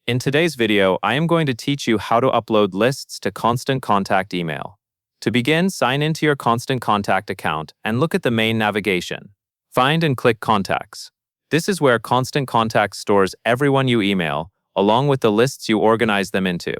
In today's video, I am going to teach you how to upload lists to Constant Contact email. To begin, sign into your Constant Contact account and look at the main navigation. Find and click Contacts. This is where Constant Contact stores everyone you email, along with the lists you organize them into.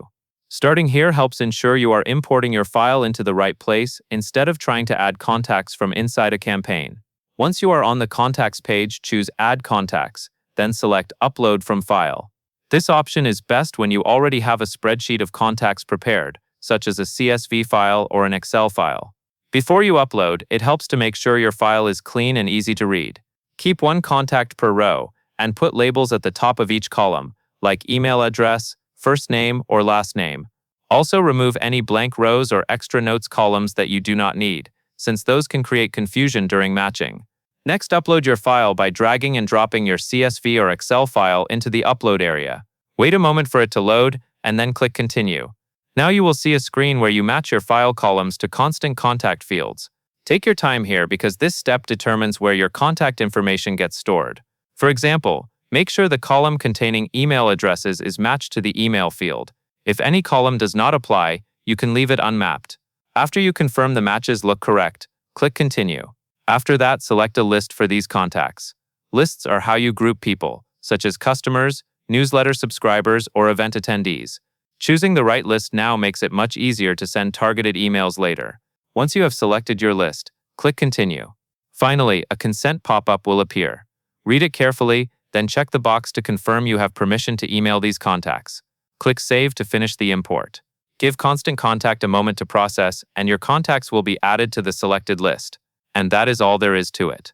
Starting here helps ensure you are importing your file into the right place instead of trying to add contacts from inside a campaign. Once you are on the Contacts page, choose Add Contacts, then select Upload from File. This option is best when you already have a spreadsheet of contacts prepared, such as a CSV file or an Excel file. Before you upload, it helps to make sure your file is clean and easy to read. Keep one contact per row and put labels at the top of each column, like email address, first name, or last name. Also remove any blank rows or extra notes columns that you do not need, since those can create confusion during matching. Next, upload your file by dragging and dropping your CSV or Excel file into the upload area. Wait a moment for it to load, and then click Continue. Now you will see a screen where you match your file columns to Constant Contact fields. Take your time here because this step determines where your contact information gets stored. For example, make sure the column containing email addresses is matched to the email field. If any column does not apply, you can leave it unmapped. After you confirm the matches look correct, click Continue. After that, select a list for these contacts. Lists are how you group people, such as customers, newsletter subscribers, or event attendees. Choosing the right list now makes it much easier to send targeted emails later. Once you have selected your list, click Continue. Finally, a consent pop-up will appear. Read it carefully, then check the box to confirm you have permission to email these contacts. Click Save to finish the import. Give Constant Contact a moment to process, and your contacts will be added to the selected list. And that is all there is to it.